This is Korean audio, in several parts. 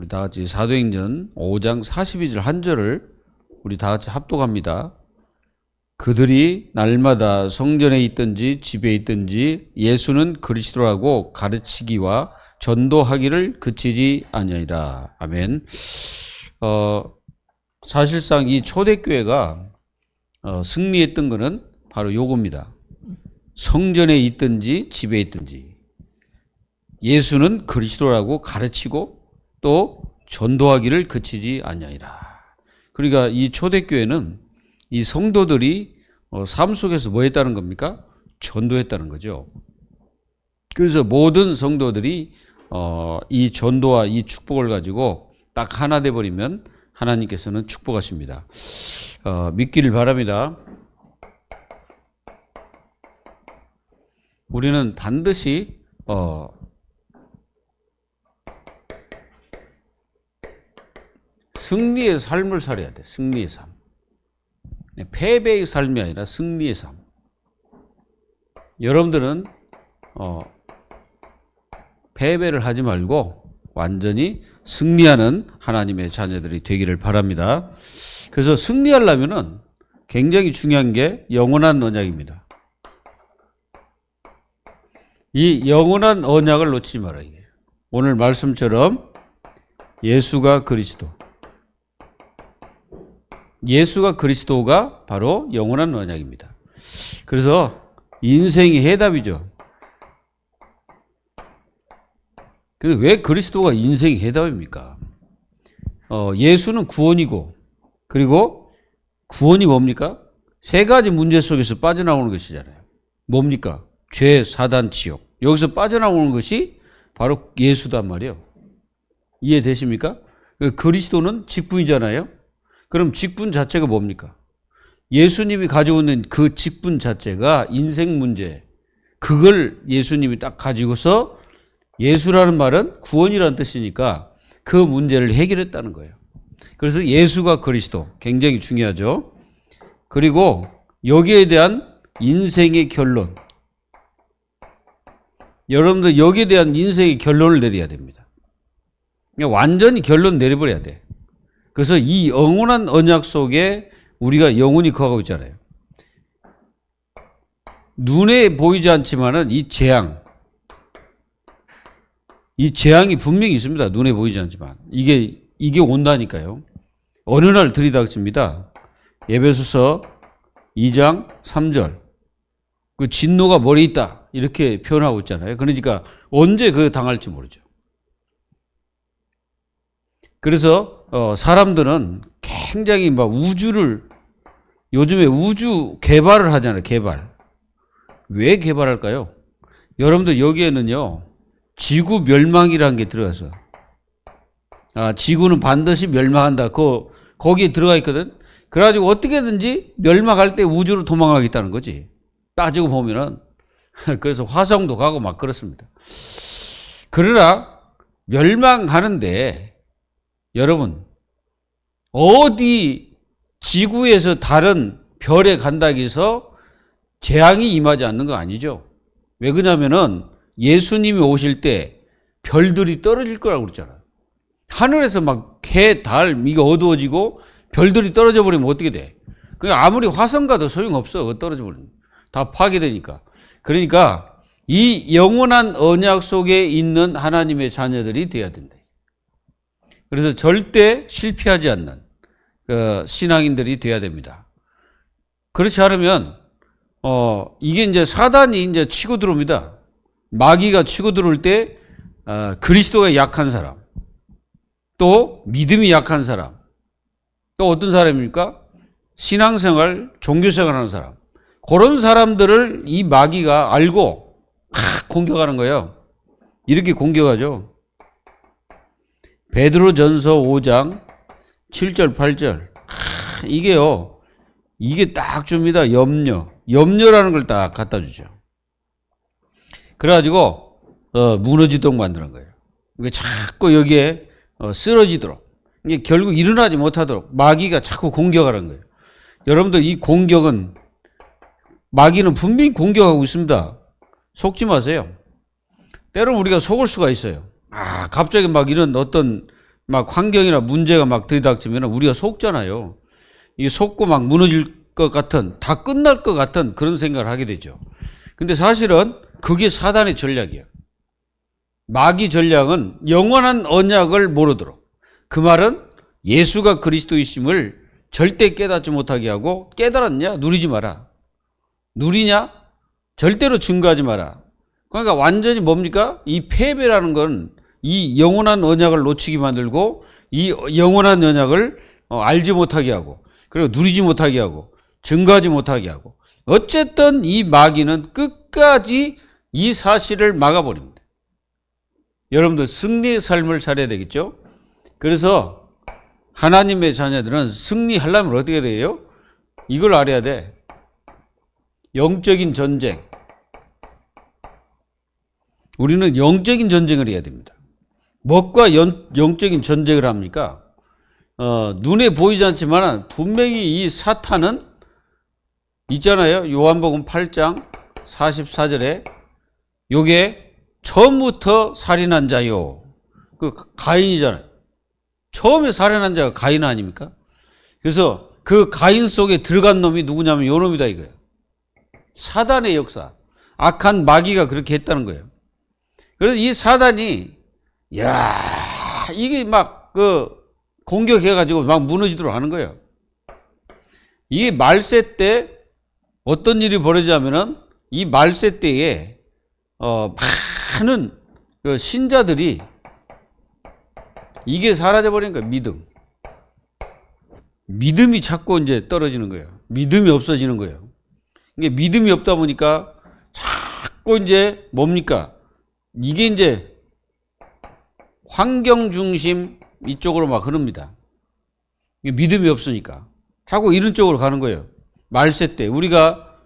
우리 다 같이 사도행전 5장 42절 한 절을 우리 다 같이 합독합니다. 그들이 날마다 성전에 있든지 집에 있든지 예수는 그리스도라고 가르치기와 전도하기를 그치지 아니하리라. 아멘. 사실상 이 초대교회가 승리했던 것은 바로 요겁니다. 성전에 있든지 집에 있든지 예수는 그리스도라고 가르치고 또 전도하기를 그치지 아니하리라. 그러니까 이 초대교회는 이 성도들이 삶 속에서 뭐 했다는 겁니까? 전도했다는 거죠. 그래서 모든 성도들이 이 전도와 이 축복을 가지고 딱 하나 돼버리면 하나님께서는 축복하십니다. 믿기를 바랍니다. 우리는 반드시 승리의 삶을 살아야 돼. 승리의 삶. 패배의 삶이 아니라 승리의 삶. 여러분들은 패배를 하지 말고 완전히 승리하는 하나님의 자녀들이 되기를 바랍니다. 그래서 승리하려면은 굉장히 중요한 게 영원한 언약입니다. 이 영원한 언약을 놓치지 말아야 돼요. 오늘 말씀처럼 예수가 그리스도. 예수가 그리스도가 바로 영원한 언약입니다. 그래서 인생이 해답이죠. 근데 왜 그리스도가 인생이 해답입니까? 예수는 구원이고, 그리고 구원이 뭡니까? 세 가지 문제 속에서 빠져나오는 것이잖아요. 뭡니까? 죄, 사단, 지옥. 여기서 빠져나오는 것이 바로 예수단 말이에요. 이해되십니까? 그리스도는 직분이잖아요. 그럼 직분 자체가 뭡니까? 예수님이 가지고 있는 그 직분 자체가 인생 문제. 그걸 예수님이 딱 가지고서 예수라는 말은 구원이라는 뜻이니까 그 문제를 해결했다는 거예요. 그래서 예수가 그리스도 굉장히 중요하죠. 그리고 여기에 대한 인생의 결론. 여러분들 여기에 대한 인생의 결론을 내려야 됩니다. 그냥 완전히 결론 내려버려야 돼. 그래서 이 영원한 언약 속에 우리가 영원히 거하고 있잖아요. 눈에 보이지 않지만은 이 재앙이 분명히 있습니다. 눈에 보이지 않지만. 이게 온다니까요. 어느 날 들이닥칩니다. 에베소서 2장 3절. 그 진노가 머리에 있다. 이렇게 표현하고 있잖아요. 그러니까 언제 그거 당할지 모르죠. 그래서 사람들은 굉장히 막 요즘에 우주 개발을 하잖아요. 개발. 왜 개발할까요? 여러분들 여기에는요. 지구 멸망이라는 게 들어가서 지구는 반드시 멸망한다. 거기에 들어가 있거든. 그래가지고 어떻게든지 멸망할 때 우주로 도망가겠다는 거지. 따지고 보면은. 그래서 화성도 가고 막 그렇습니다. 그러나 멸망하는데 여러분 어디 지구에서 다른 별에 간다고 해서 재앙이 임하지 않는 거 아니죠. 왜 그러냐면은 예수님이 오실 때 별들이 떨어질 거라고 그랬잖아요. 하늘에서 막 해, 달 이게 어두워지고 별들이 떨어져 버리면 어떻게 돼? 그냥 아무리 화성 가도 소용없어. 떨어져 버리면 다 파괴되니까. 그러니까 이 영원한 언약 속에 있는 하나님의 자녀들이 돼야 된다. 그래서 절대 실패하지 않는 신앙인들이 돼야 됩니다. 그렇지 않으면 이게 이제 사단이 이제 치고 들어옵니다. 마귀가 치고 들어올 때 그리스도가 약한 사람, 또 믿음이 약한 사람, 또 어떤 사람입니까? 신앙생활, 종교생활하는 사람. 그런 사람들을 이 마귀가 알고 공격하는 거예요. 이렇게 공격하죠. 베드로전서 5장 7절 8절. 이게 딱 줍니다. 염려라는 걸 딱 갖다 주죠. 그래가지고 무너지도록 만드는 거예요. 그러니까 자꾸 여기에 쓰러지도록, 이게 결국 일어나지 못하도록 마귀가 자꾸 공격하는 거예요. 여러분들 이 공격은 마귀는 분명히 공격하고 있습니다. 속지 마세요. 때로는 우리가 속을 수가 있어요. 갑자기 막 이런 어떤 막 환경이나 문제가 막 들이닥치면 우리가 속잖아요. 이 속고 막 무너질 것 같은, 다 끝날 것 같은 그런 생각을 하게 되죠. 근데 사실은 그게 사단의 전략이에요. 마귀 전략은 영원한 언약을 모르도록. 그 말은 예수가 그리스도이심을 절대 깨닫지 못하게 하고, 깨달았냐? 누리지 마라. 누리냐? 절대로 증거하지 마라. 그러니까 완전히 뭡니까? 이 패배라는 건 이 영원한 언약을 놓치게 만들고, 이 영원한 언약을 알지 못하게 하고, 그리고 누리지 못하게 하고, 증거하지 못하게 하고, 어쨌든 이 마귀는 끝까지 이 사실을 막아버립니다. 여러분들 승리의 삶을 살아야 되겠죠? 그래서 하나님의 자녀들은 승리하려면 어떻게 돼요? 이걸 알아야 돼. 영적인 전쟁. 우리는 영적인 전쟁을 해야 됩니다. 무엇과 영적인 전쟁을 합니까? 눈에 보이지 않지만 분명히 이 사탄은 있잖아요. 요한복음 8장 44절에 요게 처음부터 살인한 자요. 그 가인이잖아요. 처음에 살인한 자가 가인 아닙니까? 그래서 그 가인 속에 들어간 놈이 누구냐면 요 놈이다 이거예요. 사단의 역사. 악한 마귀가 그렇게 했다는 거예요. 그래서 이 사단이 이게 막 공격해가지고 막 무너지도록 하는 거예요. 이게 말세 때 어떤 일이 벌어지냐면은 이 말세 때에 많은 신자들이 이게 사라져버린 거예요. 믿음이 자꾸 이제 떨어지는 거예요. 믿음이 없어지는 거예요. 이게 믿음이 없다 보니까 자꾸 이제 뭡니까? 이게 이제 환경 중심 이쪽으로 막 흐릅니다. 이게 믿음이 없으니까 자꾸 이런 쪽으로 가는 거예요. 말세 때 우리가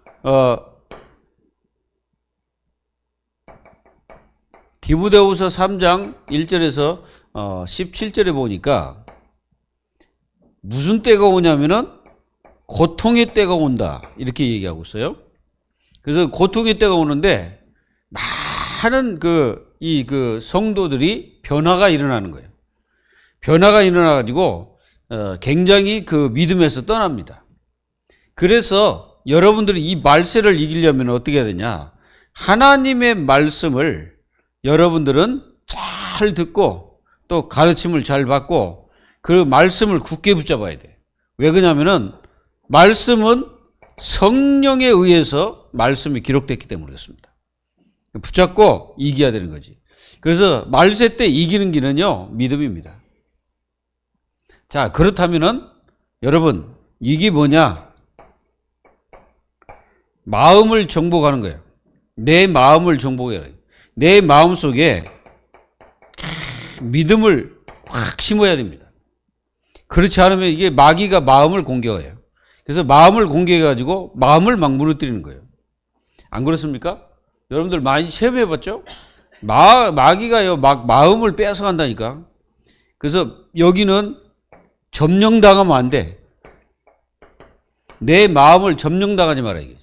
디모데후서 3장 1절에서 17절에 보니까 무슨 때가 오냐면은 고통의 때가 온다 이렇게 얘기하고 있어요. 그래서 고통의 때가 오는데 많은 성도들이 변화가 일어나는 거예요. 변화가 일어나가지고 굉장히 그 믿음에서 떠납니다. 그래서 여러분들이 이 말세를 이기려면 어떻게 해야 되냐? 하나님의 말씀을 여러분들은 잘 듣고 또 가르침을 잘 받고 그 말씀을 굳게 붙잡아야 돼. 왜 그러냐면은 말씀은 성령에 의해서 말씀이 기록됐기 때문에 그렇습니다. 붙잡고 이겨야 되는 거지. 그래서 말세 때 이기는 길은요, 믿음입니다. 자, 그렇다면은 여러분, 이게 뭐냐? 마음을 정복하는 거예요. 내 마음을 정복해야 돼요. 내 마음 속에 믿음을 확 심어야 됩니다. 그렇지 않으면 이게 마귀가 마음을 공격해요. 그래서 마음을 공격해가지고 마음을 막 무너뜨리는 거예요. 안 그렇습니까? 여러분들 많이 체험해봤죠? 마귀가요, 막 마음을 뺏어간다니까. 그래서 여기는 점령당하면 안 돼. 내 마음을 점령당하지 말아야 겠죠.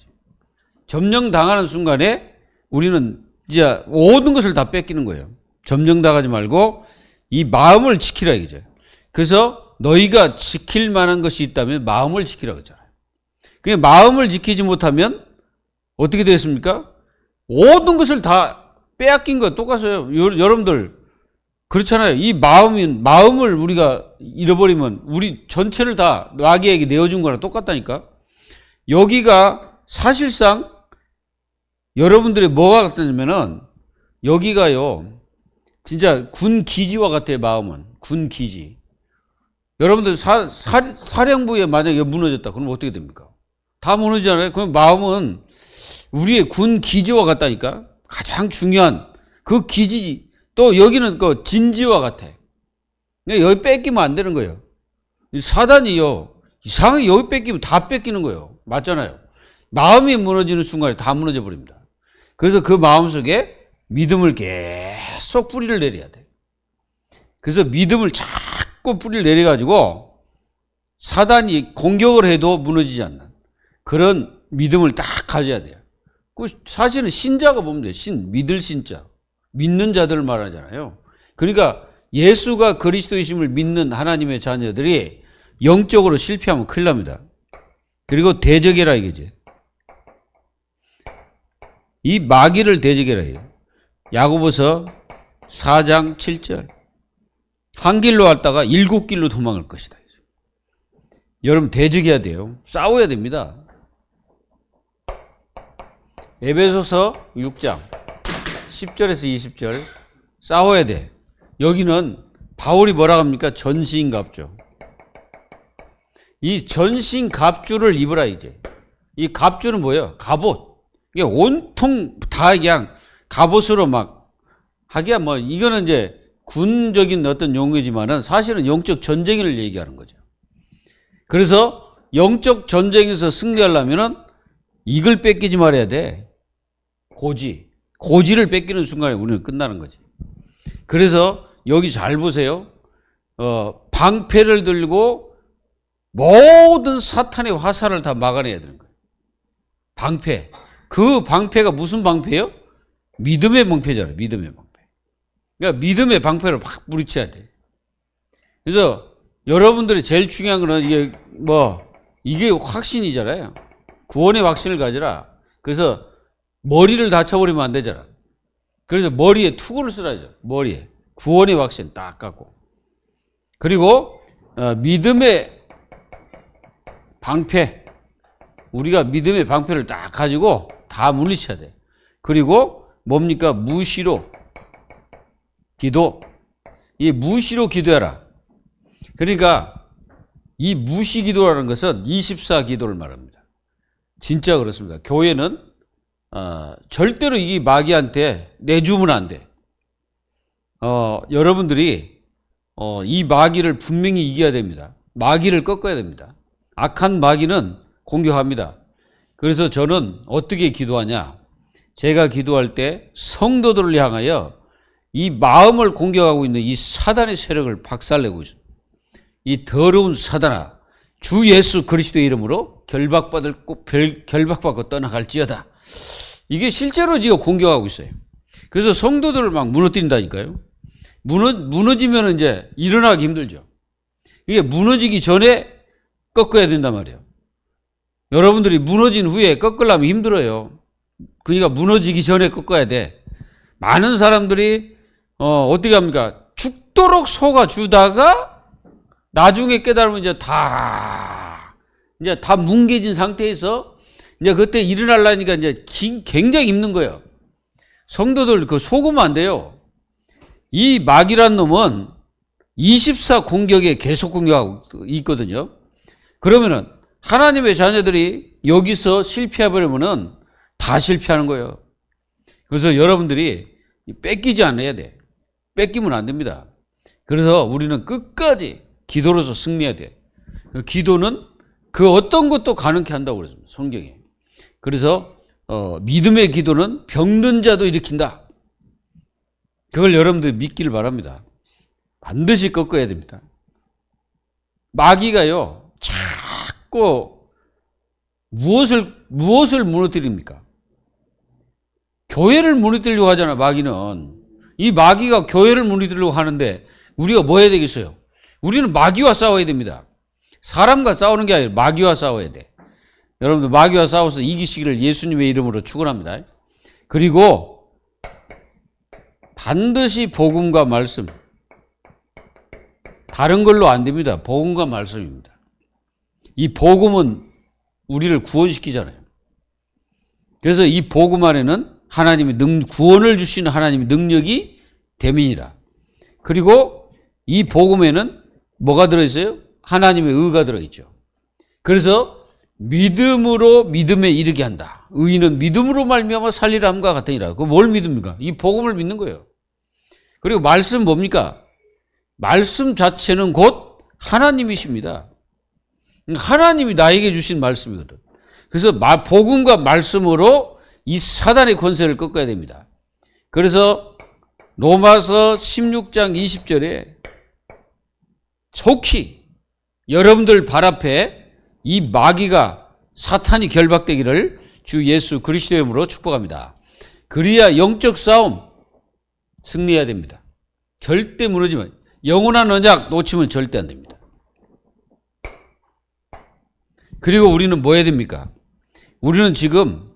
점령당하는 순간에 우리는 이제 모든 것을 다 뺏기는 거예요. 점령당하지 말고 이 마음을 지키라 이거죠. 그래서 너희가 지킬 만한 것이 있다면 마음을 지키라고 했잖아요. 그 마음을 지키지 못하면 어떻게 되겠습니까? 모든 것을 다 빼앗긴 거 똑같아요. 여러분들 그렇잖아요. 이 마음을 우리가 잃어버리면 우리 전체를 다 마귀에게 내어준 거랑 똑같다니까. 여기가 사실상 여러분들이 뭐가 같냐면은 여기가요 진짜 군 기지와 같아요. 마음은 군 기지. 여러분들 사령부에 만약에 무너졌다 그러면 어떻게 됩니까? 다 무너지잖아요. 그럼 마음은 우리의 군 기지와 같다니까. 가장 중요한 그 기지. 또 여기는 그 진지와 같아. 여기 뺏기면 안 되는 거예요. 사단이요 이상하게 여기 뺏기면 다 뺏기는 거예요. 맞잖아요. 마음이 무너지는 순간에 다 무너져 버립니다. 그래서 그 마음속에 믿음을 계속 뿌리를 내려야 돼. 그래서 믿음을 자꾸 뿌리를 내려가지고 사단이 공격을 해도 무너지지 않는 그런 믿음을 딱 가져야 돼요. 사실은 신자가 보면 돼요. 믿을 신자. 믿는 자들을 말하잖아요. 그러니까 예수가 그리스도이심을 믿는 하나님의 자녀들이 영적으로 실패하면 큰일 납니다. 그리고 대적해라 이거지. 이 마귀를 대적해라 이거. 야고보서 4장 7절. 한 길로 왔다가 7길로 도망갈 것이다. 여러분 대적해야 돼요. 싸워야 됩니다. 에베소서 6장 10절에서 20절 싸워야 돼. 여기는 바울이 뭐라 합니까? 전신갑주. 이 전신갑주를 입으라 이제. 이 갑주는 뭐예요? 갑옷. 이게 온통 다 그냥 갑옷으로 막 하기야 뭐 이거는 이제 군적인 어떤 용어지만은 사실은 영적 전쟁을 얘기하는 거죠. 그래서 영적 전쟁에서 승리하려면은 이걸 뺏기지 말아야 돼. 고지를 뺏기는 순간에 우리는 끝나는 거지. 그래서 여기 잘 보세요. 방패를 들고 모든 사탄의 화살을 다 막아내야 되는 거예요. 방패. 그 방패가 무슨 방패예요? 믿음의 방패잖아요. 믿음의 방패. 그러니까 믿음의 방패를 확 부딪혀야 돼. 그래서 여러분들이 제일 중요한 거는 이게 확신이잖아요. 구원의 확신을 가지라. 그래서 머리를 다쳐버리면 안 되잖아. 그래서 머리에 투구를 쓰라죠. 머리에. 구원의 확신 딱 갖고. 그리고 믿음의 방패. 우리가 믿음의 방패를 딱 가지고 다 물리쳐야 돼. 그리고 뭡니까? 무시로 기도. 이 무시로 기도해라. 그러니까 이 무시 기도라는 것은 24 기도를 말합니다. 진짜 그렇습니다. 교회는 절대로 이 마귀한테 내주면 안 돼. 여러분들이 이 마귀를 분명히 이겨야 됩니다. 마귀를 꺾어야 됩니다. 악한 마귀는 공격합니다. 그래서 저는 어떻게 기도하냐? 제가 기도할 때 성도들을 향하여 이 마음을 공격하고 있는 이 사단의 세력을 박살내고 있습니다. 이 더러운 사단아, 주 예수 그리스도의 이름으로 결박받고 떠나갈지어다. 이게 실제로 지금 공격하고 있어요. 그래서 성도들을 막 무너뜨린다니까요. 무너지면 이제 일어나기 힘들죠. 이게 무너지기 전에 꺾어야 된단 말이에요. 여러분들이 무너진 후에 꺾으려면 힘들어요. 그러니까 무너지기 전에 꺾어야 돼. 많은 사람들이 어떻게 합니까? 죽도록 속아주다가 나중에 깨달으면 이제 다 뭉개진 상태에서 이제 그때 일어나려니까 이제 굉장히 힘든 거예요. 성도들 속으면 안 돼요. 이 마귀란 놈은 24 공격에 계속 공격하고 있거든요. 그러면은 하나님의 자녀들이 여기서 실패해버리면은 다 실패하는 거예요. 그래서 여러분들이 뺏기지 않아야 돼. 뺏기면 안 됩니다. 그래서 우리는 끝까지 기도로서 승리해야 돼. 기도는 그 어떤 것도 가능케 한다고 그랬습니다. 성경에. 그래서 믿음의 기도는 병든 자도 일으킨다. 그걸 여러분들이 믿기를 바랍니다. 반드시 꺾어야 됩니다. 마귀가요, 자꾸 무엇을 무너뜨립니까? 교회를 무너뜨리려고 하잖아, 마귀는. 이 마귀가 교회를 무너뜨리려고 하는데 우리가 뭐 해야 되겠어요? 우리는 마귀와 싸워야 됩니다. 사람과 싸우는 게 아니라 마귀와 싸워야 돼. 여러분들 마귀와 싸워서 이기시기를 예수님의 이름으로 축원합니다. 그리고 반드시 복음과 말씀, 다른 걸로 안 됩니다. 복음과 말씀입니다. 이 복음은 우리를 구원시키잖아요. 그래서 이 복음 안에는 하나님의 구원을 주시는 하나님의 능력이 대민이라. 그리고 이 복음에는 뭐가 들어있어요? 하나님의 의가 들어있죠. 그래서 믿음으로 믿음에 이르게 한다. 의인은 믿음으로 말미암아 살리라 함과 같으니라. 그거 뭘 믿습니까? 이 복음을 믿는 거예요. 그리고 말씀 뭡니까? 말씀 자체는 곧 하나님이십니다. 하나님이 나에게 주신 말씀이거든. 그래서 복음과 말씀으로 이 사단의 권세를 꺾어야 됩니다. 그래서 로마서 16장 20절에 속히 여러분들 발 앞에 이 마귀가 사탄이 결박되기를 주 예수 그리스도의 이름으로 축복합니다. 그래야 영적 싸움 승리해야 됩니다. 절대 무너지면 영원한 언약 놓치면 절대 안 됩니다. 그리고 우리는 뭐 해야 됩니까? 우리는 지금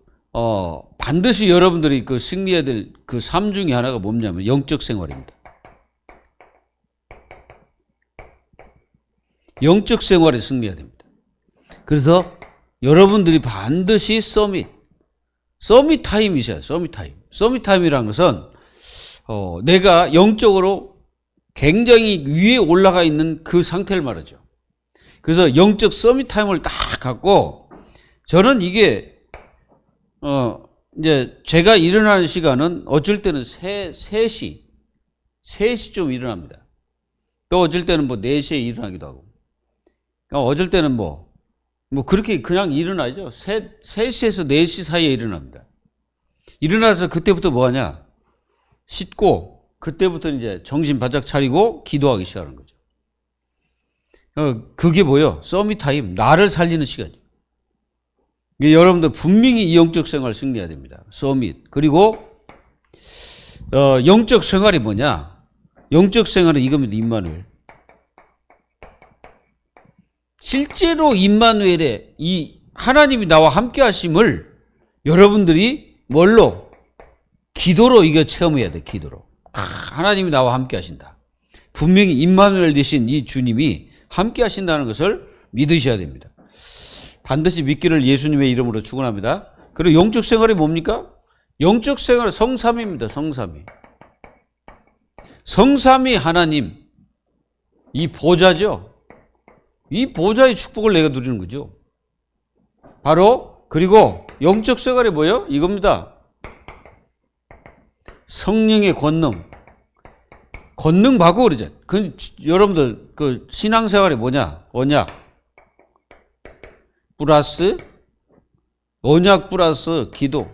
반드시 여러분들이 그 승리해야 될 그 삶 중에 하나가 뭐냐면 영적 생활입니다. 영적 생활에 승리해야 됩니다. 그래서 여러분들이 반드시 서밋 타임이 있어요. 서밋 타임. 서밋 타임이라는 것은 내가 영적으로 굉장히 위에 올라가 있는 그 상태를 말하죠. 그래서 영적 서밋 타임을 딱 갖고, 저는 이게 이제 제가 일어나는 시간은 어쩔 때는 3시쯤 일어납니다. 또 어쩔 때는 뭐 4시에 일어나기도 하고, 어쩔 때는 뭐 그렇게 그냥 일어나죠. 3시에서 4시 사이에 일어납니다. 일어나서 그때부터 뭐 하냐? 씻고, 그때부터 이제 정신 바짝 차리고 기도하기 시작하는 거죠. 그게 뭐예요? 서밋 타임. 나를 살리는 시간이에요. 여러분들 분명히 이 영적 생활 승리해야 됩니다. 서밋. 그리고 영적 생활이 뭐냐? 영적 생활은 이겁니다. 임마누엘. 실제로 임마누엘의 이 하나님이 나와 함께 하심을 여러분들이 뭘로? 기도로 이거 체험해야 돼. 기도로. 하나님이 나와 함께 하신다. 분명히 임마누엘 되신 이 주님이 함께 하신다는 것을 믿으셔야 됩니다. 반드시 믿기를 예수님의 이름으로 축원합니다. 그리고 영적 생활이 뭡니까? 영적 생활은 성삼위입니다. 성삼위. 성삼위 하나님, 이 보좌죠. 이 보좌의 축복을 내가 누리는 거죠. 바로, 그리고 영적 생활이 뭐예요? 이겁니다. 성령의 권능. 권능 받고 그러죠. 여러분들, 그 신앙생활이 뭐냐? 언약 플러스, 언약 플러스 기도.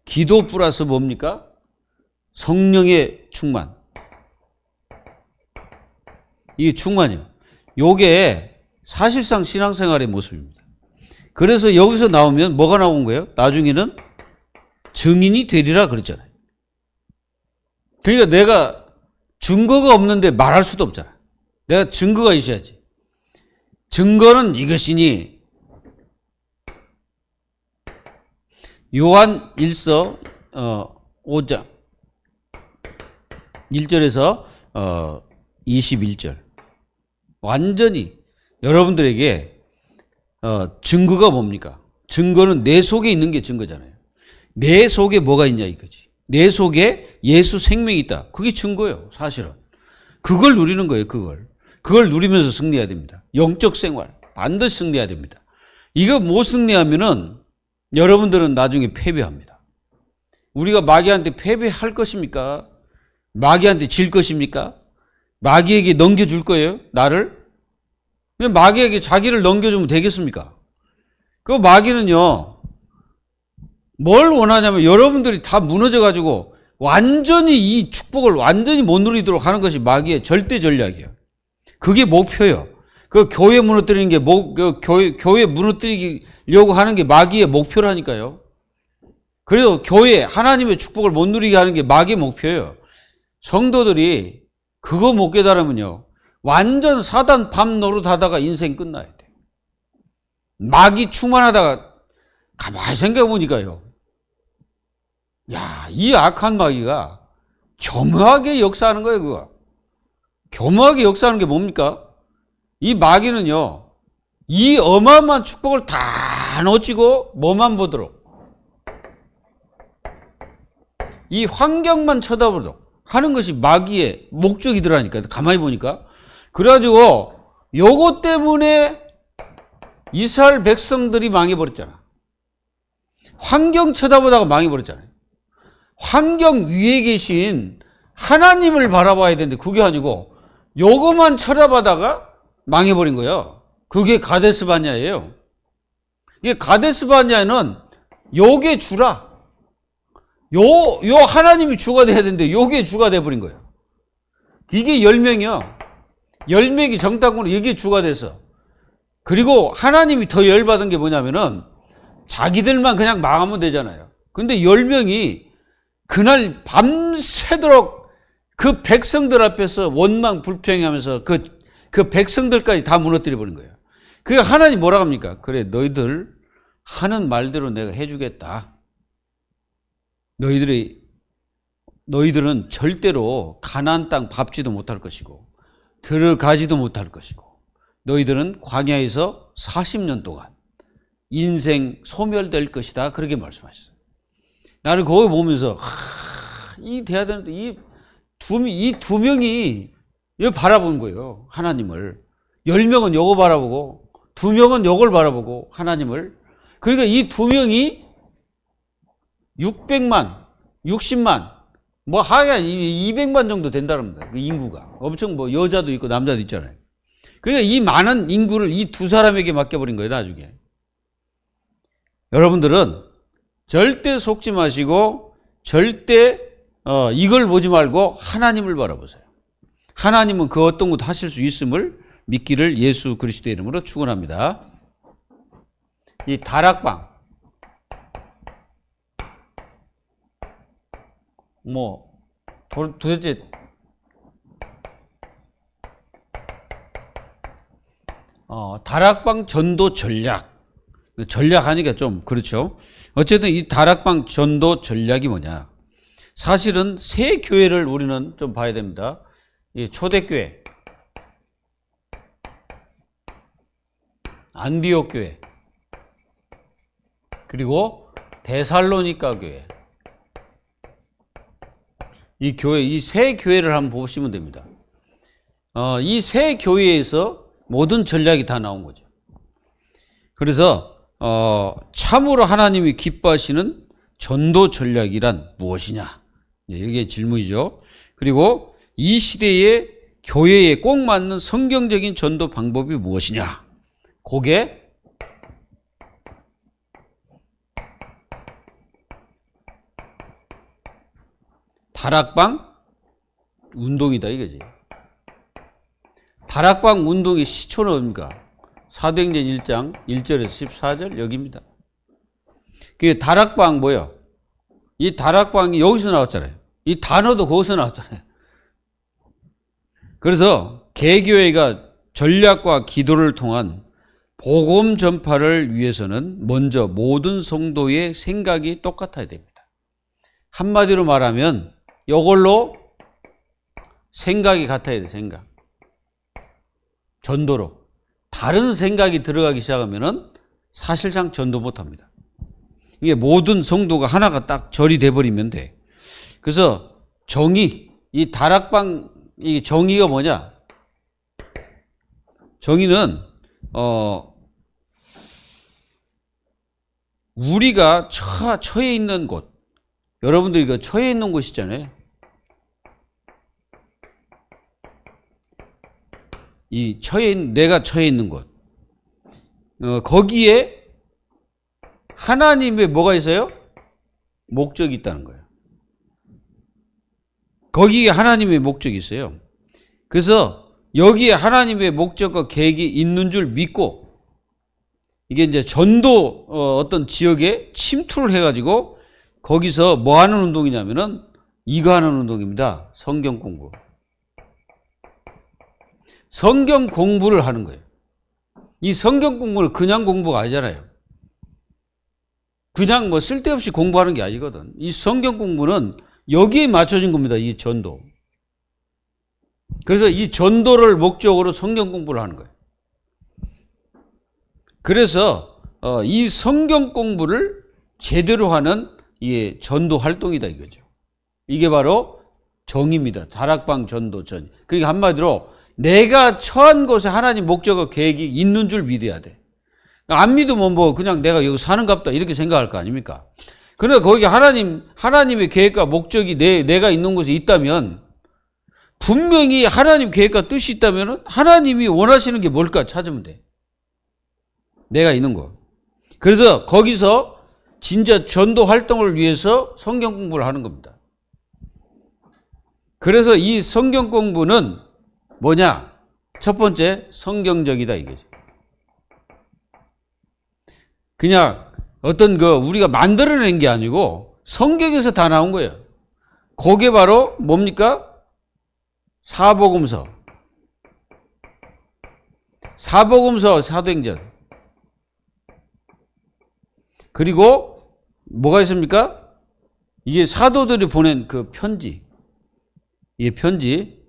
기도 플러스 뭡니까? 성령의 충만. 이게 충만이요. 요게 사실상 신앙생활의 모습입니다. 그래서 여기서 나오면 뭐가 나온 거예요? 나중에는 증인이 되리라 그랬잖아요. 그러니까 내가 증거가 없는데 말할 수도 없잖아. 내가 증거가 있어야지. 증거는 이것이니, 요한 1서 5장 1절에서 21절. 완전히 여러분들에게 증거가 뭡니까? 증거는 내 속에 있는 게 증거잖아요. 내 속에 뭐가 있냐 이거지. 내 속에 예수 생명이 있다. 그게 증거예요. 사실은. 그걸 누리는 거예요. 그걸 누리면서 승리해야 됩니다. 영적 생활 반드시 승리해야 됩니다. 이거 못 승리하면은 여러분들은 나중에 패배합니다. 우리가 마귀한테 패배할 것입니까? 마귀한테 질 것입니까? 마귀에게 넘겨줄 거예요? 나를? 왜 마귀에게 자기를 넘겨주면 되겠습니까? 그 마귀는요, 뭘 원하냐면 여러분들이 다 무너져가지고 완전히 이 축복을 완전히 못 누리도록 하는 것이 마귀의 절대 전략이에요. 그게 목표예요. 그 교회 무너뜨리는 게 교회 무너뜨리려고 하는 게 마귀의 목표라니까요. 그래서 교회 하나님의 축복을 못 누리게 하는 게 마귀의 목표예요. 성도들이 그거 못 깨달으면요, 완전 사단 밤 노릇하다가 인생 끝나야 돼요. 마귀 충만하다가 가만히 생각해 보니까요, 야, 이 악한 마귀가 교묘하게 역사하는 거예요. 그거 교묘하게 역사하는 게 뭡니까? 이 마귀는요, 이 어마어마한 축복을 다 놓치고 뭐만 보도록, 이 환경만 쳐다보도록 하는 것이 마귀의 목적이더라니까. 가만히 보니까. 그래가지고 요거 때문에 이스라엘 백성들이 망해버렸잖아. 환경 쳐다보다가 망해버렸잖아요. 환경 위에 계신 하나님을 바라봐야 되는데 그게 아니고 요거만 쳐다보다가 망해버린 거예요. 그게 가데스 바냐예요. 이게 가데스 바냐는 요게 주라. 요 하나님이 주가 돼야 되는데 요게 주가 돼버린 거예요. 이게 10명이요. 10명이 정탐꾼으로 이게 주가 돼서. 그리고 하나님이 더 열받은 게 뭐냐면은 자기들만 그냥 망하면 되잖아요. 근데 10명이 그날 밤새도록 그 백성들 앞에서 원망 불평하면서 그 백성들까지 다 무너뜨려 버린 거예요. 그게 하나님 뭐라고 합니까? 그래, 너희들 하는 말대로 내가 해주겠다. 너희들은 절대로 가나안 땅 밟지도 못할 것이고 들어가지도 못할 것이고 너희들은 광야에서 40년 동안 인생 소멸될 것이다. 그렇게 말씀하셨어요. 나는 거기 보면서 이 돼야 되는데 이 두 명이 이거 바라보는 거예요. 하나님을. 10명은 요거 바라보고 2명은 요걸 바라보고 하나님을. 그러니까 이 2명이 600만, 60만, 뭐 하여간 200만 정도 된다랍니다. 그 인구가. 엄청 뭐 여자도 있고 남자도 있잖아요. 그러니까 이 많은 인구를 이 두 사람에게 맡겨버린 거예요, 나중에. 여러분들은 절대 속지 마시고 절대 이걸 보지 말고 하나님을 바라보세요. 하나님은 그 어떤 것도 하실 수 있음을 믿기를 예수 그리스도의 이름으로 축원합니다. 이 다락방, 뭐 도대체 다락방 전도 전략하니까 좀 그렇죠. 어쨌든 이 다락방 전도 전략이 뭐냐? 사실은 세 교회를 우리는 좀 봐야 됩니다. 이 초대교회, 안디옥 교회, 그리고 데살로니가 교회. 이 교회, 이 세 교회를 한번 보시면 됩니다. 이 세 교회에서 모든 전략이 다 나온 거죠. 그래서 참으로 하나님이 기뻐하시는 전도 전략이란 무엇이냐? 이게 질문이죠. 그리고 이 시대의 교회에 꼭 맞는 성경적인 전도 방법이 무엇이냐? 그게 다락방 운동이다 이거지. 다락방 운동의 시초는 뭡니까? 사도행전 1장 1절에서 14절 여기입니다. 그 다락방 뭐야? 이 다락방이 여기서 나왔잖아요. 이 단어도 거기서 나왔잖아요. 그래서 개교회가 전략과 기도를 통한 복음 전파를 위해서는 먼저 모든 성도의 생각이 똑같아야 됩니다. 한마디로 말하면 이걸로 생각이 같아야 돼. 생각. 전도로. 다른 생각이 들어가기 시작하면은 사실상 전도 못합니다. 이게 모든 성도가 하나가 딱 절이 돼버리면 돼. 그래서 정의, 이 다락방, 이 정의가 뭐냐? 정의는 우리가 처해 있는 곳, 여러분들이 그 처해 있는 곳 있잖아요. 내가 처해 있는 곳. 거기에 하나님의 뭐가 있어요? 목적이 있다는 거예요. 거기에 하나님의 목적이 있어요. 그래서 여기에 하나님의 목적과 계획이 있는 줄 믿고 이게 이제 전도 어떤 지역에 침투를 해가지고 거기서 뭐 하는 운동이냐면은 이거 하는 운동입니다. 성경 공부. 성경 공부를 하는 거예요. 이 성경 공부는 그냥 공부가 아니잖아요. 그냥 뭐 쓸데없이 공부하는 게 아니거든. 이 성경 공부는 여기에 맞춰진 겁니다. 이 전도. 그래서 이 전도를 목적으로 성경 공부를 하는 거예요. 그래서 이 성경 공부를 제대로 하는 이 전도 활동이다 이거죠. 이게 바로 정의입니다. 다락방 전도 전. 그러니까 한마디로 내가 처한 곳에 하나님 목적과 계획이 있는 줄 믿어야 돼. 안 믿으면 뭐 그냥 내가 여기 사는갑다 이렇게 생각할 거 아닙니까? 그러나 거기 하나님의 계획과 목적이 내가 있는 곳에 있다면 분명히 하나님 계획과 뜻이 있다면 하나님이 원하시는 게 뭘까 찾으면 돼. 내가 있는 거. 그래서 거기서 진짜 전도 활동을 위해서 성경 공부를 하는 겁니다. 그래서 이 성경 공부는 뭐냐? 첫 번째, 성경적이다 이거지. 그냥 어떤 우리가 만들어낸 게 아니고 성경에서 다 나온 거예요. 그게 바로 뭡니까? 사복음서, 사도행전. 그리고 뭐가 있습니까? 이게 사도들이 보낸 그 편지. 이 편지.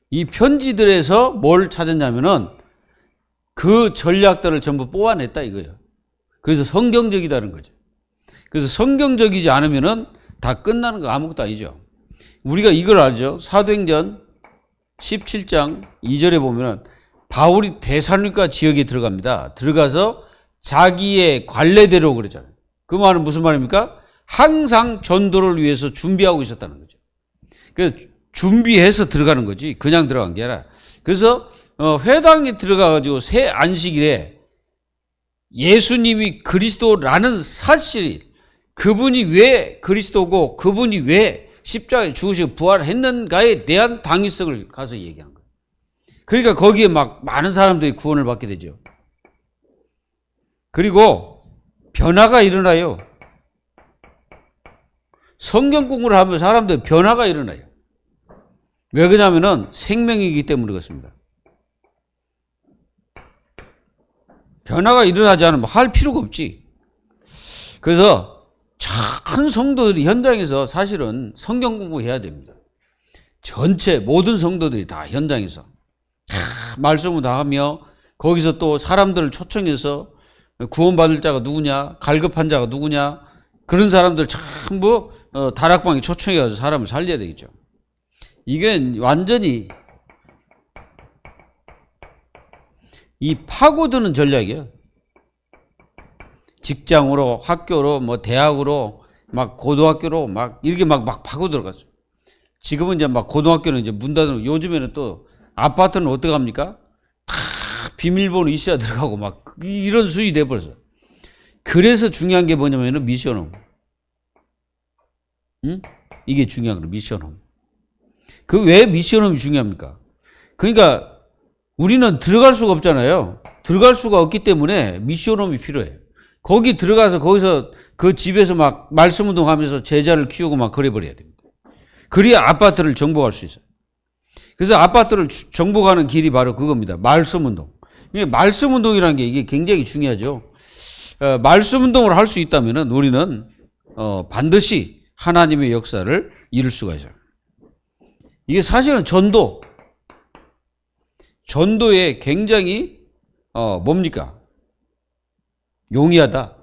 이 편지들에서 뭘 찾았냐면은 그 전략들을 전부 뽑아냈다 이거예요. 그래서 성경적이다는 거죠. 그래서 성경적이지 않으면은 다 끝나는 거 아무것도 아니죠. 우리가 이걸 알죠. 사도행전 17장 2절에 보면은 바울이 데살로니가 지역에 들어갑니다. 들어가서 자기의 관례대로 그러잖아요. 그 말은 무슨 말입니까? 항상 전도를 위해서 준비하고 있었다는 거죠. 그래서 준비해서 들어가는 거지 그냥 들어간 게 아니라. 그래서 회당에 들어가가지고 새 안식일에 예수님이 그리스도라는 사실, 그분이 왜 그리스도고 그분이 왜 십자가에 죽으시고 부활했는가에 대한 당위성을 가서 얘기하는 거예요. 그러니까 거기에 막 많은 사람들이 구원을 받게 되죠. 그리고 변화가 일어나요. 성경 공부를 하면 사람들 변화가 일어나요. 왜 그러냐면은 생명이기 때문에 그렇습니다. 변화가 일어나지 않으면 할 필요가 없지. 그래서 참 성도들이 현장에서 사실은 성경 공부해야 됩니다. 전체 모든 성도들이 다 현장에서 말씀을 다 하며 거기서 또 사람들을 초청해서 구원받을 자가 누구냐, 갈급한 자가 누구냐, 그런 사람들 전부 다락방에 초청해서 사람을 살려야 되겠죠. 이게 완전히 이 파고드는 전략이에요. 직장으로, 학교로, 뭐 대학으로, 막 고등학교로 막 이렇게 막 파고 들어갔어요. 지금은 이제 막 고등학교는 이제 문 닫는, 요즘에는 또 아파트는 어떻게 합니까? 다 비밀번호 있어야 들어가고 막 이런 수준이 돼버렸어요. 그래서 중요한 게 뭐냐면은 미션홈. 응? 이게 중요한 거예요. 미션홈. 그 왜 미션홈이 중요합니까? 그러니까 우리는 들어갈 수가 없잖아요. 들어갈 수가 없기 때문에 미션홈이 필요해요. 거기 들어가서 거기서 그 집에서 막 말씀 운동하면서 제자를 키우고 막 그래버려야 됩니다. 그래야 아파트를 정복할 수 있어요. 그래서 아파트를 정복하는 길이 바로 그겁니다. 말씀 운동. 이게 말씀 운동이라는 게 이게 굉장히 중요하죠. 말씀 운동을 할 수 있다면은 우리는 반드시 하나님의 역사를 이룰 수가 있어요. 이게 사실은 전도에 굉장히 뭡니까? 용이하다.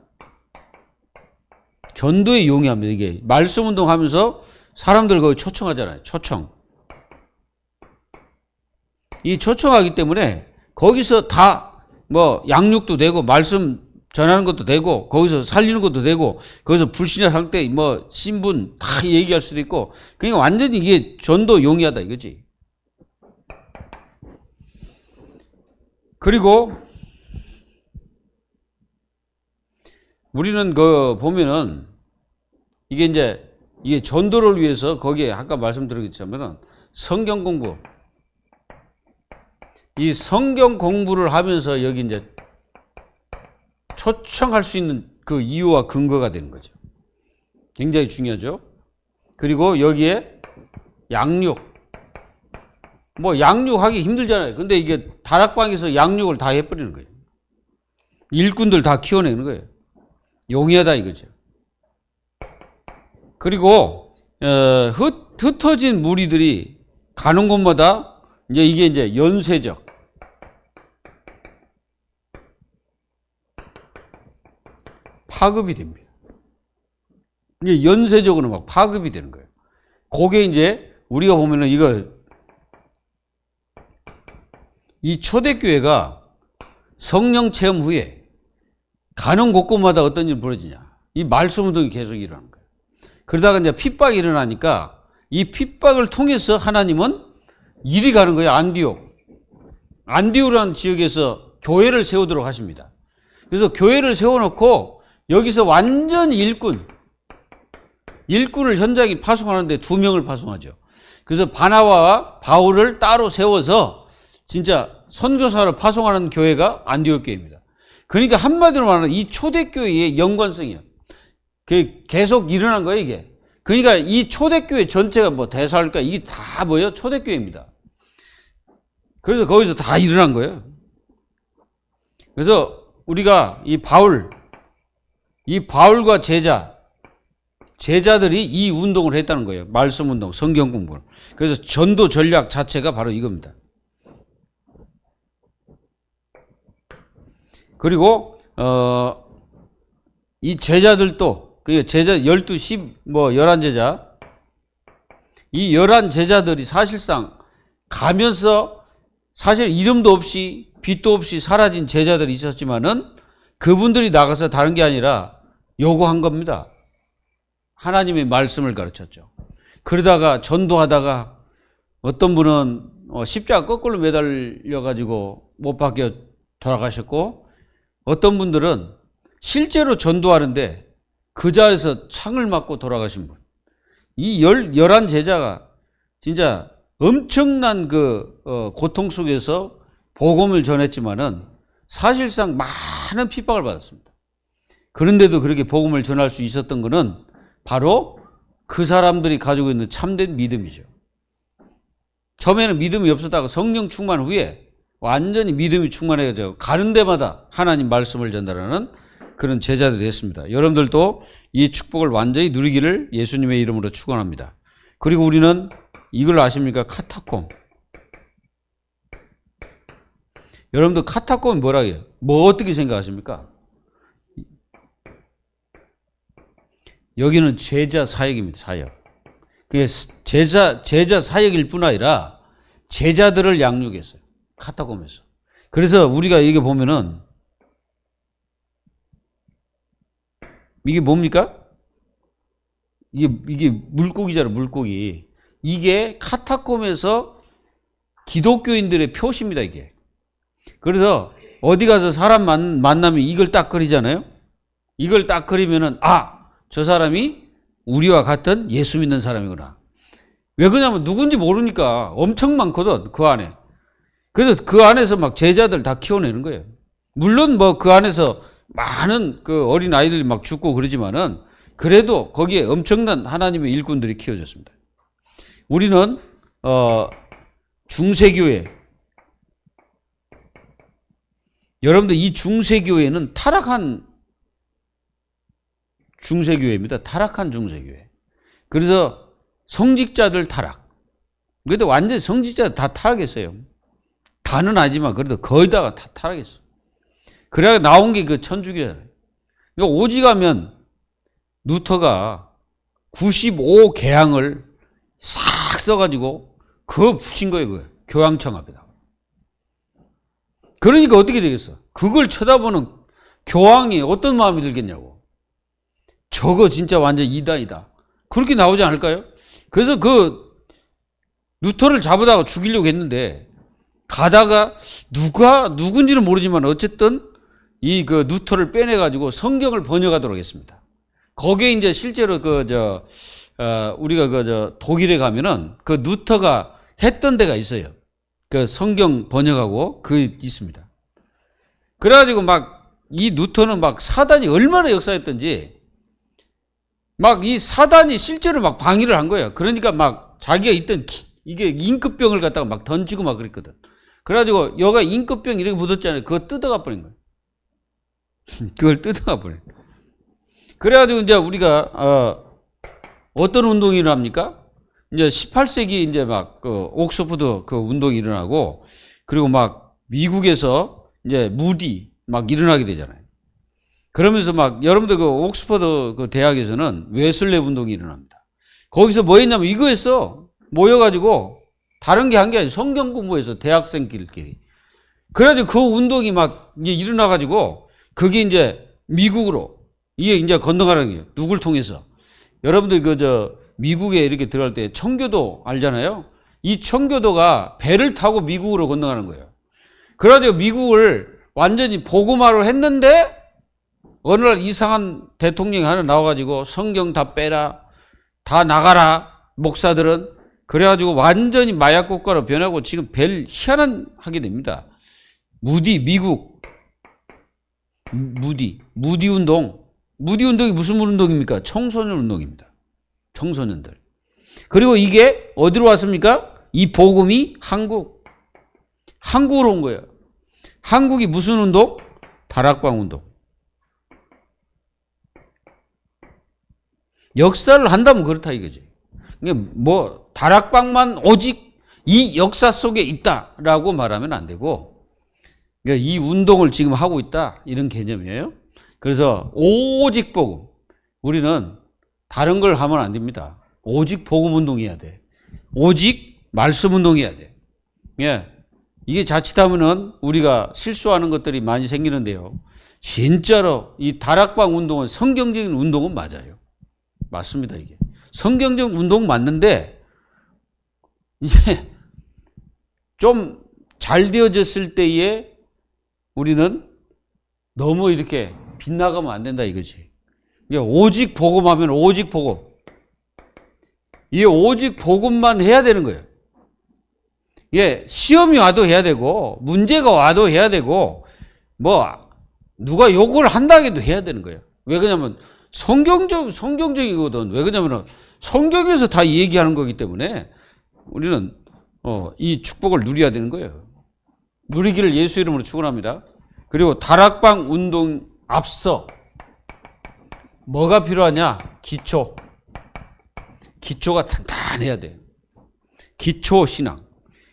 전도에 용이합니다. 이게 말씀 운동하면서 사람들 거기 초청하잖아요. 초청. 이 초청하기 때문에 거기서 다 뭐 양육도 되고 말씀 전하는 것도 되고 거기서 살리는 것도 되고 거기서 불신자 상태 뭐 신분 다 얘기할 수도 있고 그러니까 완전히 이게 전도 용이하다 이거지. 그리고 우리는 그 보면은 이게 전도를 위해서 거기에 아까 말씀드렸지만은 성경 공부. 이 성경 공부를 하면서 여기 이제 초청할 수 있는 그 이유와 근거가 되는 거죠. 굉장히 중요하죠. 그리고 여기에 양육. 뭐 양육하기 힘들잖아요. 근데 이게 다락방에서 양육을 다 해버리는 거예요. 일꾼들 다 키워내는 거예요. 용이하다 이거죠. 그리고 흩어진 무리들이 가는 곳마다 이게 이제 연쇄적 파급이 됩니다. 이게 연쇄적으로 막 파급이 되는 거예요. 그게 이제 우리가 보면은 이 초대교회가 성령 체험 후에 가는 곳곳마다 어떤 일이 벌어지냐. 이 말씀 운동이 계속 일어나는 거예요. 그러다가 이제 핍박이 일어나니까 이 핍박을 통해서 하나님은 이리 가는 거예요. 안디옥이라는 지역에서 교회를 세우도록 하십니다. 그래서 교회를 세워놓고 여기서 완전 일꾼을 현장에 파송하는데 2명을 파송하죠. 그래서 바나바와 바울을 따로 세워서 진짜 선교사를 파송하는 교회가 안디옥 교회입니다. 그러니까 한마디로 말하면 이 초대교회의 연관성이에요. 그게 계속 일어난 거예요, 이게. 그러니까 이 초대교회 전체가 뭐 대사할까 이게 다 뭐예요? 초대교회입니다. 그래서 거기서 다 일어난 거예요. 그래서 우리가 이 바울과 제자들이 이 운동을 했다는 거예요. 말씀 운동, 성경 공부를. 그래서 전도 전략 자체가 바로 이겁니다. 그리고 이 제자들도 그 제자 12, 10, 11제자 이 11제자들이 사실상 가면서 사실 이름도 없이 빛도 없이 사라진 제자들이 있었지만은 그분들이 나가서 다른 게 아니라 요구한 겁니다. 하나님의 말씀을 가르쳤죠. 그러다가 전도하다가 어떤 분은 십자가 거꾸로 매달려 가지고 못 박혀 돌아가셨고 어떤 분들은 실제로 전도하는데 그 자리에서 창을 맞고 돌아가신 분. 이 11제자가 진짜 엄청난 고통 속에서 복음을 전했지만은 사실상 많은 핍박을 받았습니다. 그런데도 그렇게 복음을 전할 수 있었던 것은 바로 그 사람들이 가지고 있는 참된 믿음이죠. 처음에는 믿음이 없었다가 성령 충만 후에 완전히 믿음이 충만해져 가는 데마다 하나님 말씀을 전달하는 그런 제자들이 됐습니다. 여러분들도 이 축복을 완전히 누리기를 예수님의 이름으로 축원합니다. 그리고 우리는 이걸 아십니까? 카타콤. 여러분들 카타콤이 뭐라 해요? 뭐 어떻게 생각하십니까? 여기는 제자 사역입니다. 사역. 그게 제자 사역일 뿐 아니라 제자들을 양육했어요. 카타콤에서. 그래서 우리가 이게 보면은 이게 뭡니까? 이게 물고기잖아요. 물고기. 이게 카타콤에서 기독교인들의 표시입니다. 이게. 그래서 어디 가서 사람 만나면 이걸 딱 그리잖아요. 이걸 딱 그리면은 저 사람이 우리와 같은 예수 믿는 사람이구나. 왜 그러냐면 누군지 모르니까 엄청 많거든. 그 안에. 그래서 그 안에서 막 제자들 다 키워내는 거예요. 물론 뭐 그 안에서 많은 그 어린 아이들이 막 죽고 그러지만은 그래도 거기에 엄청난 하나님의 일꾼들이 키워졌습니다. 우리는 중세교회. 여러분들 이 중세교회는 타락한 중세교회입니다. 타락한 중세교회. 그래서 성직자들 타락. 그래도 완전히 성직자들 다 타락했어요. 다는 아니지만 그래도 거의 다가 다 타락했어. 그래야 나온 게 그 천주교잖아요. 그러니까 오직하면 루터가 95 개항을 싹 써가지고 그거 붙인 거예요. 그거. 교황청 앞에다. 그러니까 어떻게 되겠어? 그걸 쳐다보는 교황이 어떤 마음이 들겠냐고. 저거 진짜 완전 이단이다. 그렇게 나오지 않을까요? 그래서 그 루터를 잡으다가 죽이려고 했는데 가다가 누군지는 모르지만 어쨌든 이 그 루터를 빼내가지고 성경을 번역하도록 했습니다. 거기에 이제 실제로 우리가 독일에 가면은 그 루터가 했던 데가 있어요. 그 성경 번역하고 있습니다. 그래가지고 막 이 루터는 막 사단이 얼마나 역사했던지 막 이 사단이 실제로 막 방위를 한 거예요. 그러니까 막 자기가 있던 이게 임급병을 갖다가 막 던지고 막 그랬거든. 그래가지고 여가 임급병 이렇게 묻었잖아요. 그거 뜯어가 버린 거예요. 그걸 뜯어가 버린 거예요. 그래가지고 이제 우리가 어떤 운동이 일어납니까? 이제 18세기 이제 막 옥스퍼드 그 운동이 일어나고 그리고 막 미국에서 이제 무디 막 일어나게 되잖아요. 그러면서 막 여러분들 그 옥스퍼드 그 대학에서는 웨슬레 운동이 일어납니다. 거기서 뭐 했냐면 이거 했어. 모여가지고 다른 게 한 게 아니라 성경 공부해서 대학생끼리. 그래가지고 그 운동이 막 이제 일어나가지고 그게 이제 미국으로 이게 이제 건너가는 거예요. 누굴 통해서. 여러분들 미국에 이렇게 들어갈 때 청교도 알잖아요. 이 청교도가 배를 타고 미국으로 건너가는 거예요. 그래가지고 미국을 완전히 복음화를 했는데 어느 날 이상한 대통령이 하나 나와가지고 성경 다 빼라, 다 나가라, 목사들은. 그래가지고 완전히 마약 국가로 변하고 지금 희한한 하게 됩니다. 미국 무디 운동. 무디 운동이 무슨 운동입니까? 청소년 운동입니다. 청소년들. 그리고 이게 어디로 왔습니까? 이 복음이 한국으로 온 거예요. 한국이 무슨 운동? 다락방 운동. 역사를 한다면 그렇다 이거지. 뭐 다락방만 오직 이 역사 속에 있다라고 말하면 안 되고, 그러니까 이 운동을 지금 하고 있다 이런 개념이에요. 그래서 오직 복음. 우리는 다른 걸 하면 안 됩니다. 오직 복음 운동해야 돼. 오직 말씀 운동해야 돼. 예. 이게 자칫하면은 우리가 실수하는 것들이 많이 생기는데요. 진짜로 이 다락방 운동은 성경적인 운동은 맞아요. 맞습니다, 이게. 성경적 운동 맞는데, 이제 좀 잘 되어졌을 때에 우리는 너무 이렇게 빗나가면 안 된다 이거지. 오직 복음하면 오직 복음. 이 오직 복음만 해야 되는 거예요. 예, 시험이 와도 해야 되고, 문제가 와도 해야 되고, 뭐, 누가 욕을 한다 해도 해야 되는 거예요. 왜 그러냐면, 성경적이거든. 왜 그러냐면, 성경에서 다 얘기하는 거기 때문에, 우리는, 이 축복을 누려야 되는 거예요. 누리기를 예수 이름으로 축원합니다. 그리고 다락방 운동 앞서, 뭐가 필요하냐? 기초가 단단해야 돼. 기초 신앙.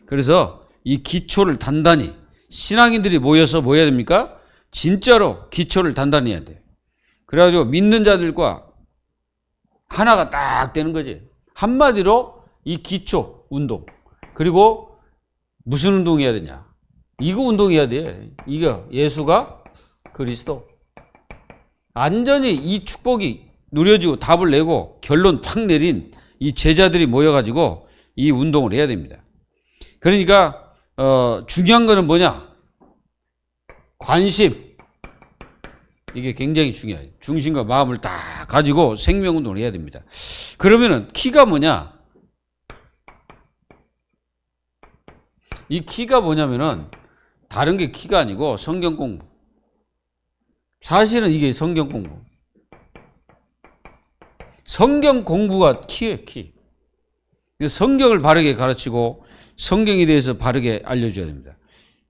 그래서 이 기초를 단단히 신앙인들이 모여서 뭐 해야 됩니까? 진짜로 기초를 단단히 해야 돼. 그래가지고 믿는 자들과 하나가 딱 되는 거지. 한마디로 이 기초 운동. 그리고 무슨 운동해야 되냐? 이거 운동해야 돼. 이거 예수가 그리스도. 완전히 이 축복이 누려지고 답을 내고 결론 팍 내린 이 제자들이 모여가지고 이 운동을 해야 됩니다. 그러니까 중요한 거는 뭐냐? 관심. 이게 굉장히 중요해요. 중심과 마음을 다 가지고 생명운동을 해야 됩니다. 그러면은 키가 뭐냐? 이 키가 뭐냐면은 다른 게 키가 아니고 성경 공부. 사실은 이게 성경 공부. 성경 공부가 키예요, 키. 성경을 바르게 가르치고 성경에 대해서 바르게 알려줘야 됩니다.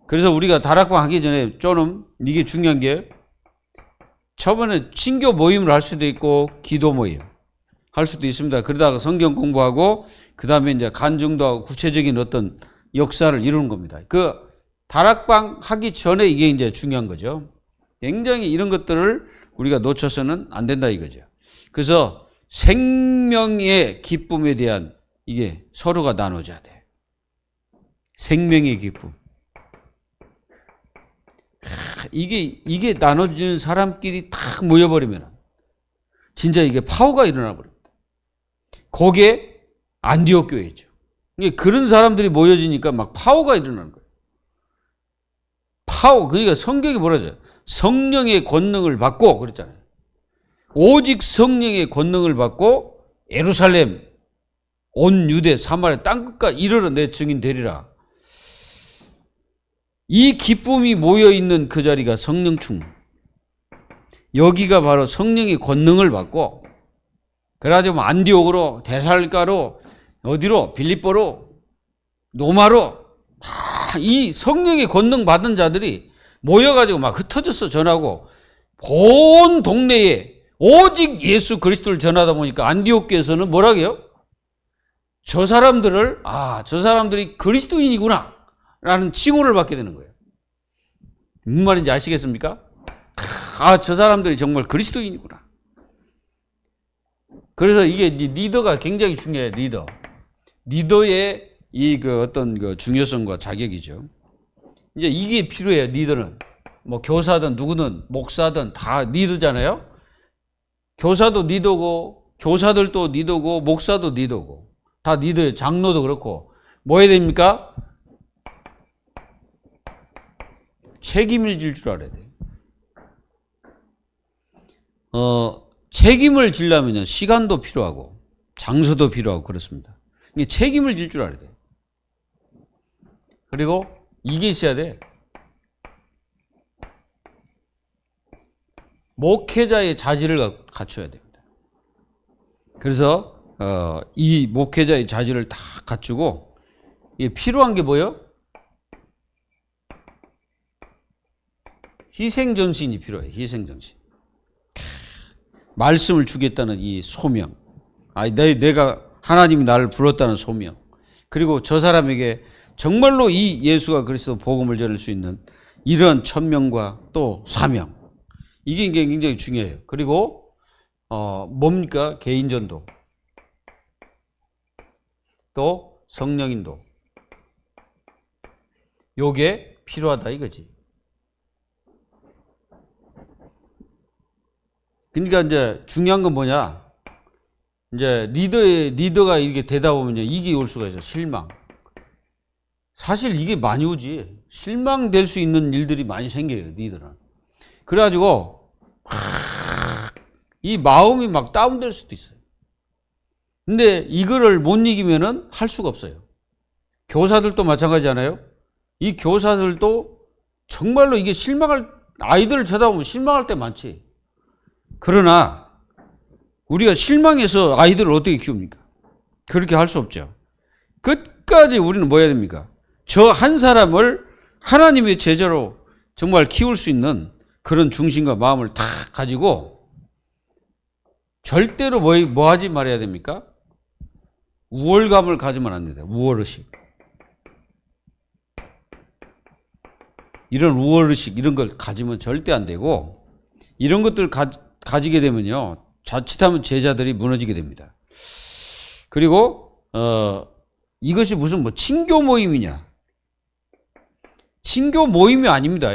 그래서 우리가 다락방 하기 전에 조금 이게 중요한 게 처음에는 친교 모임을 할 수도 있고 기도 모임 할 수도 있습니다. 그러다가 성경 공부하고 그 다음에 이제 간증도 하고 구체적인 어떤 역사를 이루는 겁니다. 그 다락방 하기 전에 이게 이제 중요한 거죠. 굉장히 이런 것들을 우리가 놓쳐서는 안 된다 이거죠. 그래서 생명의 기쁨에 대한 이게 서로가 나눠져야 돼. 생명의 기쁨. 이게 나눠지는 사람끼리 탁 모여버리면 진짜 이게 파워가 일어나 버립니다. 거기에 안디옥 교회죠. 그런 사람들이 모여지니까 막 파워가 일어나는 거예요. 파워. 그러니까 성경이 뭐라죠? 성령의 권능을 받고 그랬잖아요. 오직 성령의 권능을 받고 예루살렘 온 유대 사마리아 땅끝까지 이르러 내 증인 되리라. 이 기쁨이 모여있는 그 자리가 성령 충만. 여기가 바로 성령의 권능을 받고 그래가지고 안디옥으로 데살가로 어디로 빌립보로 노마로 이 성령의 권능 받은 자들이 모여가지고 막 흩어져서 전하고 온 동네에 오직 예수 그리스도를 전하다 보니까 안디옥 교회에서는 뭐라고 해요? 저 사람들이 그리스도인이구나 라는 칭호를 받게 되는 거예요. 무슨 말인지 아시겠습니까? 저 사람들이 정말 그리스도인이구나. 그래서 이게 리더가 굉장히 중요해요. 리더의 그 어떤 그 중요성과 자격이죠. 이제 이게 필요해요. 리더는 뭐 교사든 누구든 목사든 다 리더잖아요. 교사도 리더고 교사들도 리더고 목사도 리더고 다 리더예요. 장로도 그렇고 뭐 해야 됩니까? 책임을 질 줄 알아야 돼요. 책임을 지려면 시간도 필요하고 장소도 필요하고 그렇습니다. 이게 책임을 질 줄 알아야 돼요. 그리고 이게 있어야 돼. 목회자의 자질을 갖춰야 됩니다. 그래서 이 목회자의 자질을 다 갖추고 이게 필요한 게 뭐예요? 희생정신이 필요해요. 희생정신. 말씀을 주겠다는 이 소명. 내가 하나님이 나를 불렀다는 소명. 그리고 저 사람에게 정말로 이 예수가 그리스도 복음을 전할 수 있는 이런 천명과 또 사명. 이게 굉장히 중요해요. 그리고 뭡니까? 개인전도. 또 성령인도. 요게 필요하다 이거지. 그러니까 이제 중요한 건 뭐냐? 이제 리더가 이렇게 되다 보면 이게 올 수가 있어. 실망. 사실 이게 많이 오지. 실망될 수 있는 일들이 많이 생겨요. 리더는. 그래가지고 이 마음이 막 다운될 수도 있어요. 근데 이거를 못 이기면은 할 수가 없어요. 교사들도 마찬가지잖아요. 이 교사들도 정말로 이게 아이들을 쳐다보면 실망할 때 많지. 그러나 우리가 실망해서 아이들을 어떻게 키웁니까? 그렇게 할 수 없죠. 끝까지 우리는 뭐 해야 됩니까? 저 한 사람을 하나님의 제자로 정말 키울 수 있는 그런 중심과 마음을 다 가지고 절대로 뭐 하지 말아야 됩니까? 우월감을 가지면 안 됩니다. 우월의식. 이런 우월의식 이런 걸 가지면 절대 안 되고 이런 것들 가지게 되면요. 자칫하면 제자들이 무너지게 됩니다. 그리고 이것이 무슨 친교 모임이냐. 친교 모임이 아닙니다.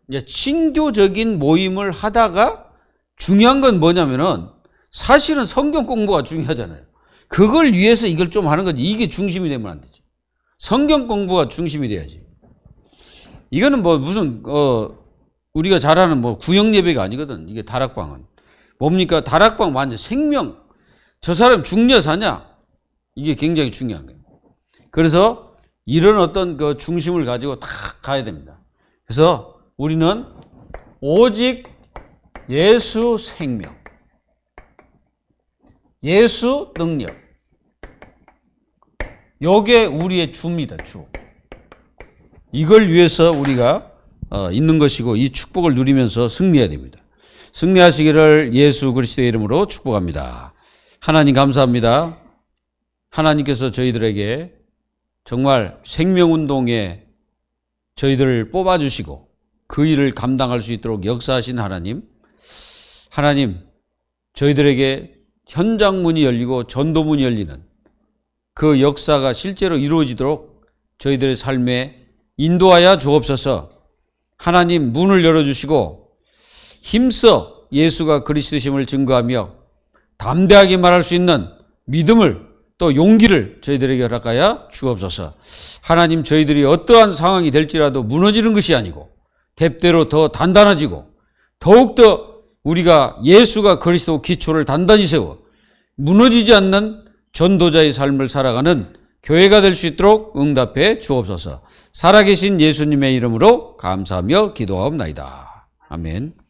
이제 친교적인 모임을 하다가 중요한 건 뭐냐면은 사실은 성경 공부가 중요하잖아요. 그걸 위해서 이걸 좀 하는 거지. 이게 중심이 되면 안 되지. 성경 공부가 중심이 돼야지. 이거는 무슨 우리가 잘 아는 구역 예배가 아니거든. 이게 다락방은. 뭡니까? 다락방 완전 생명. 저 사람 죽냐 사냐? 이게 굉장히 중요한 거예요. 그래서 이런 어떤 그 중심을 가지고 다 가야 됩니다. 그래서 우리는 오직 예수 생명, 예수 능력. 요게 우리의 주입니다. 주. 이걸 위해서 우리가 있는 것이고 이 축복을 누리면서 승리해야 됩니다. 승리하시기를 예수 그리스도의 이름으로 축복합니다. 하나님 감사합니다. 하나님께서 저희들에게 정말 생명운동에 저희들을 뽑아주시고 그 일을 감당할 수 있도록 역사하신 하나님, 저희들에게 현장문이 열리고 전도문이 열리는 그 역사가 실제로 이루어지도록 저희들의 삶에 인도하여 주옵소서. 하나님 문을 열어주시고 힘써 예수가 그리스도심을 증거하며 담대하게 말할 수 있는 믿음을 또 용기를 저희들에게 허락하여 주옵소서. 하나님 저희들이 어떠한 상황이 될지라도 무너지는 것이 아니고 대대로 더 단단해지고 더욱더 우리가 예수가 그리스도 기초를 단단히 세워 무너지지 않는 전도자의 삶을 살아가는 교회가 될 수 있도록 응답해 주옵소서. 살아계신 예수님의 이름으로 감사하며 기도하옵나이다. 아멘.